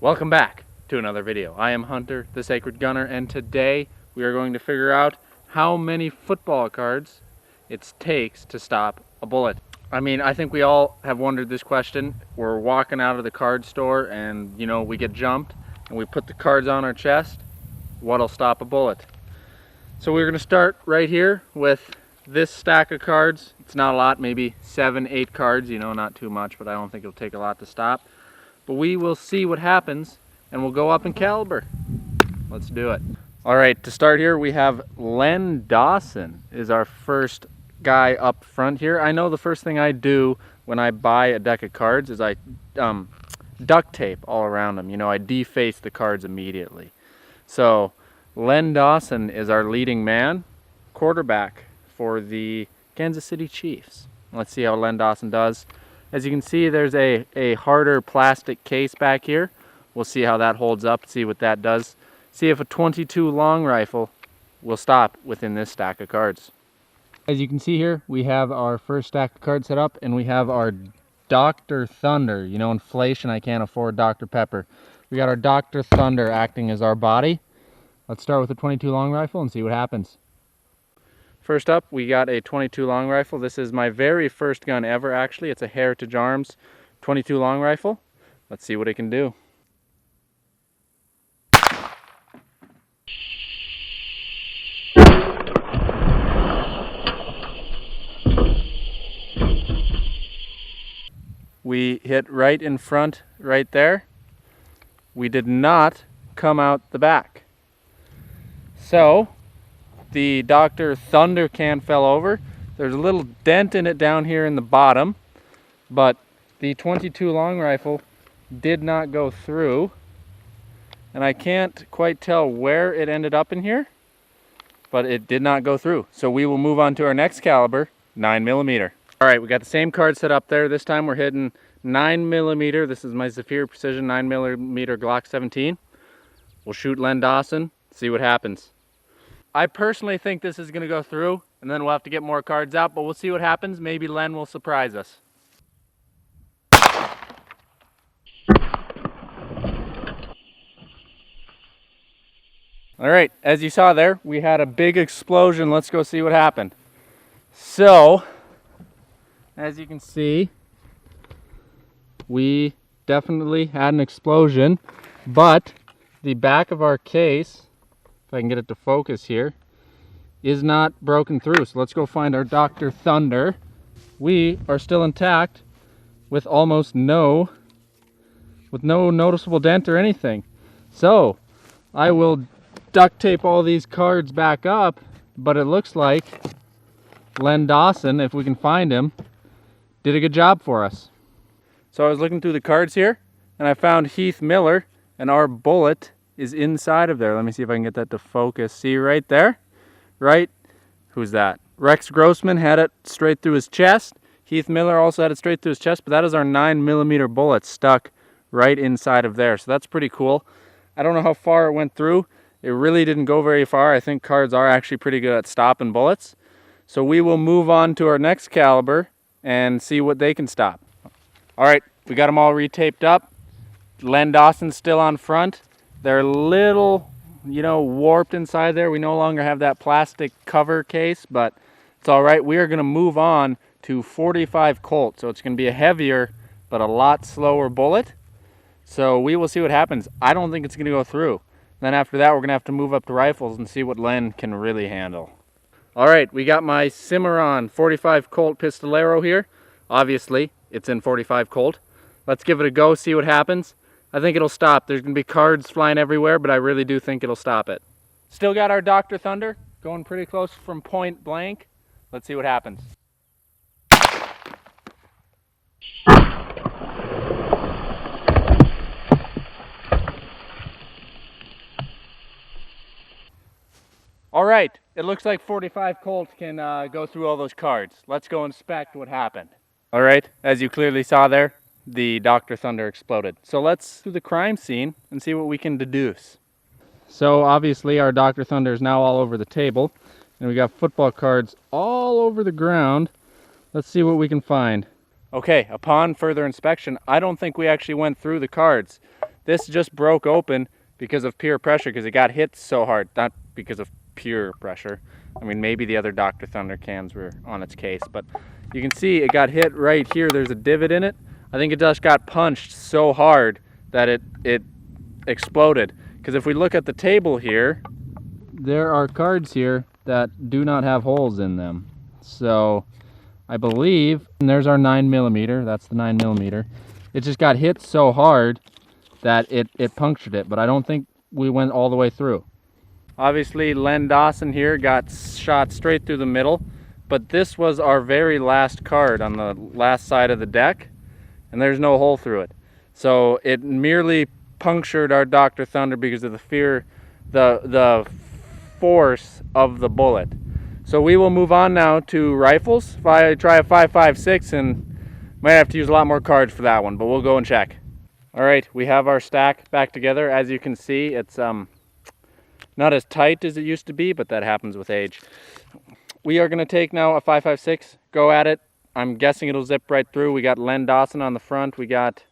Welcome back to another video. I am Hunter, the Sacred Gunner, and today we are going to figure out how many football cards it takes to stop a bullet. I mean, I think we all have wondered this question. We're walking out of the card store and, you know, we get jumped and we put the cards on our chest. What'll stop a bullet? So we're going to start right here with this stack of cards. It's not a lot, maybe 7-8 cards, you know, not too much, but I don't think it'll take a lot to stop. But we will see what happens and we'll go up in caliber. Let's do it. All right, to start here we have Len Dawson is our first guy up front here. I know the first thing I do when I buy a deck of cards is I duct tape all around them. You know, I deface the cards immediately. So Len Dawson is our leading man, quarterback for the Kansas City Chiefs. Let's see how Len Dawson does. As you can see, there's a harder plastic case back here. We'll see how that holds up, see what that does. See if a .22 long rifle will stop within this stack of cards. As you can see here, we have our first stack of cards set up and we have our Dr. Thunder. You know, inflation, I can't afford Dr. Pepper. We got our Dr. Thunder acting as our body. Let's start with a .22 long rifle and see what happens. First up, we got a .22 long rifle. This is my very first gun ever, actually. It's a Heritage Arms .22 long rifle. Let's see what it can do. We hit right in front, right there. We did not come out the back. So, the Dr. Thunder can fell over. There's a little dent in it down here in the bottom, but the .22 long rifle did not go through, and I can't quite tell where it ended up in here, but it did not go through. So we will move on to our next caliber, 9mm. All right, we got the same card set up there. This time we're hitting 9mm. This is my Zephyr Precision 9mm Glock 17. We'll shoot Len Dawson, see what happens. I personally think this is going to go through, and then we'll have to get more cards out, but we'll see what happens. Maybe Len will surprise us. All right, as you saw there, we had a big explosion. Let's go see what happened. So, as you can see, we definitely had an explosion, but the back of our case, if I can get it to focus here, is not broken through. So let's go find our Dr. Thunder. We are still intact with almost no noticeable dent or anything. So I will duct tape all these cards back up, but it looks like Len Dawson, if we can find him, did a good job for us. So I was looking through the cards here and I found Heath Miller, and our bullet is inside of there. Let me see if I can get that to focus. See right there? Right? Who's that? Rex Grossman had it straight through his chest. Heath Miller also had it straight through his chest, but that is our 9mm bullet stuck right inside of there. So that's pretty cool. I don't know how far it went through. It really didn't go very far. I think cards are actually pretty good at stopping bullets. So we will move on to our next caliber and see what they can stop. All right, we got them all retaped up. Len Dawson's still on front. They're a little, you know, warped inside there. We no longer have that plastic cover case, but it's all right. We are going to move on to 45 Colt. So it's going to be a heavier, but a lot slower bullet. So we will see what happens. I don't think it's going to go through. Then after that, we're going to have to move up to rifles and see what Len can really handle. All right, we got my Cimarron 45 Colt Pistolero here. Obviously, it's in 45 Colt. Let's give it a go, see what happens. I think it'll stop. There's going to be cards flying everywhere, but I really do think it'll stop it. Still got our Dr. Thunder going pretty close from point blank. Let's see what happens. All right, it looks like 45 Colt can go through all those cards. Let's go inspect what happened. All right, as you clearly saw there, the Dr. Thunder exploded. So let's do the crime scene and see what we can deduce. So obviously our Dr. Thunder is now all over the table, and we got football cards all over the ground. Let's see what we can find. Okay, upon further inspection, I don't think we actually went through the cards. This just broke open because of pure pressure, because it got hit so hard, not because of pure pressure. I mean, maybe the other Dr. Thunder cans were on its case, but you can see it got hit right here. There's a divot in it. I think it just got punched so hard that it exploded. Because if we look at the table here, there are cards here that do not have holes in them. So I believe, and there's our 9mm, that's the 9mm. It just got hit so hard that it punctured it, but I don't think we went all the way through. Obviously, Len Dawson here got shot straight through the middle, but this was our very last card on the last side of the deck, and there's no hole through it. So it merely punctured our Dr. Thunder because of the force of the bullet. So we will move on now to rifles. If I try a 5.56, and might have to use a lot more cards for that one, but we'll go and check. All right, we have our stack back together. As you can see, it's not as tight as it used to be, but that happens with age. We are going to take now a 5.56, go at it. I'm guessing it'll zip right through. We got Len Dawson on the front. We got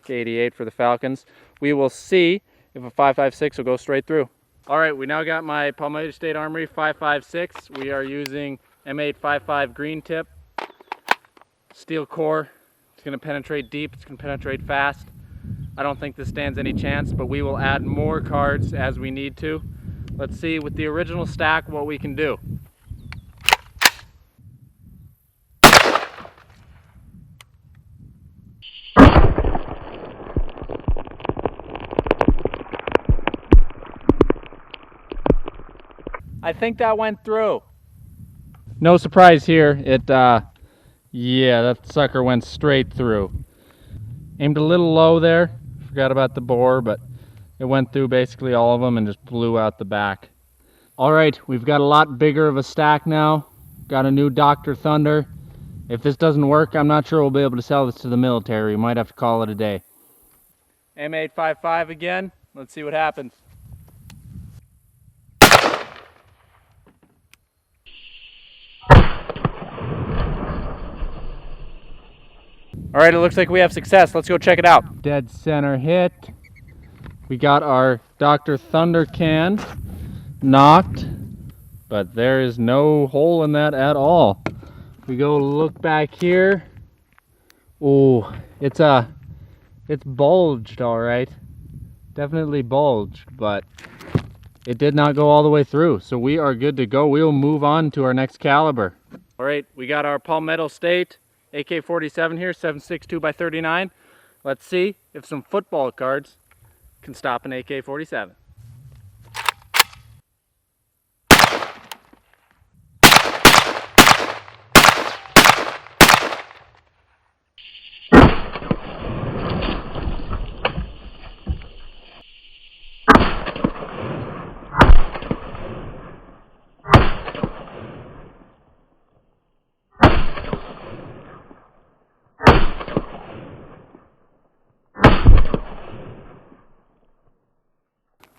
K88 for the Falcons. We will see if a 5.56 will go straight through. All right, we now got my Palmetto State Armory 5.56. We are using M855 green tip, steel core. It's going to penetrate deep. It's going to penetrate fast. I don't think this stands any chance, but we will add more cards as we need to. Let's see with the original stack what we can do. I think that went through. No surprise here. Yeah, that sucker went straight through. Aimed a little low there. Forgot about the bore, but it went through basically all of them and just blew out the back. All right, we've got a lot bigger of a stack now. Got a new Dr. Thunder. If this doesn't work, I'm not sure we'll be able to sell this to the military. We might have to call it a day. M855 again. Let's see what happens. All right, it looks like we have success. Let's go check it out. Dead center hit. We got our Dr. Thunder can knocked, but there is no hole in that at all. We go look back here. Oh, it's bulged, all right. Definitely bulged, but it did not go all the way through. So we are good to go. We will move on to our next caliber. All right, we got our Palmetto State AK-47 here, 7.62x39. Let's see if some football cards can stop an AK-47.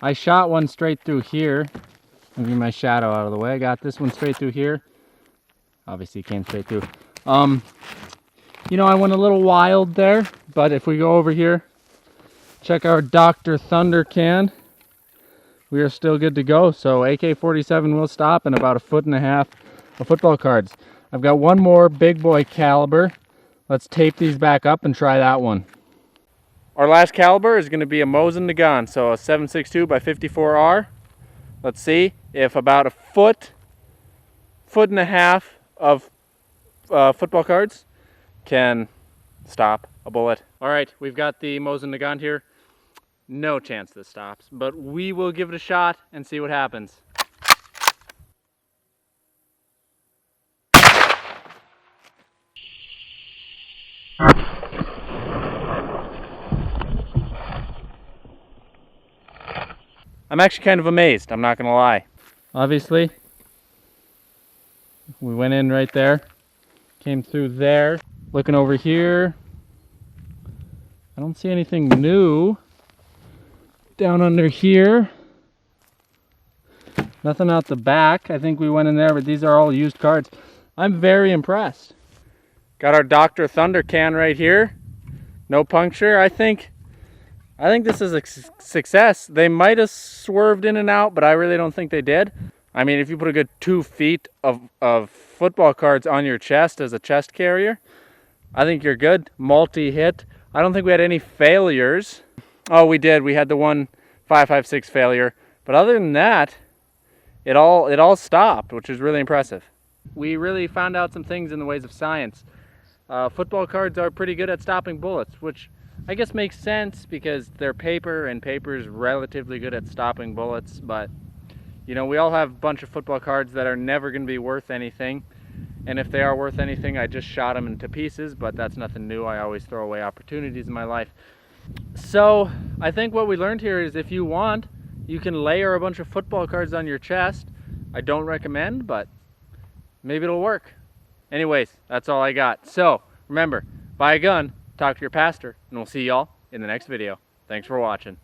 I shot one straight through here. I'll get my shadow out of the way. I got this one straight through here. Obviously came straight through. You know, I went a little wild there, but if we go over here, check our Dr. Thunder can. We are still good to go. So AK-47 will stop in about 1.5 feet of football cards. I've got one more big boy caliber. Let's tape these back up and try that one. Our last caliber is going to be a Mosin Nagant, so a 7.62x54R. Let's see if about 1.5 feet of football cards can stop a bullet. All right, we've got the Mosin Nagant here. No chance this stops, but we will give it a shot and see what happens. I'm actually kind of amazed, I'm not gonna lie. Obviously, we went in right there, came through there. Looking over here, I don't see anything new. Down under here, nothing out the back. I think we went in there, but these are all used cards. I'm very impressed. Got our Dr. Thunder can right here. No puncture. I think I think this is a success. They might have swerved in and out, but I really don't think they did. I mean, if you put a good 2 feet of football cards on your chest as a chest carrier, I think you're good. Multi-hit. I don't think we had any failures. Oh, we did. We had the one 5.56 failure. But other than that, it all stopped, which is really impressive. We really found out some things in the ways of science. Football cards are pretty good at stopping bullets, which I guess makes sense because they're paper, and paper is relatively good at stopping bullets. But, you know, we all have a bunch of football cards that are never going to be worth anything. And if they are worth anything, I just shot them into pieces, but that's nothing new. I always throw away opportunities in my life. So I think what we learned here is if you want, you can layer a bunch of football cards on your chest. I don't recommend, but maybe it'll work. Anyways, that's all I got. So remember, buy a gun, talk to your pastor, and we'll see y'all in the next video. Thanks for watching.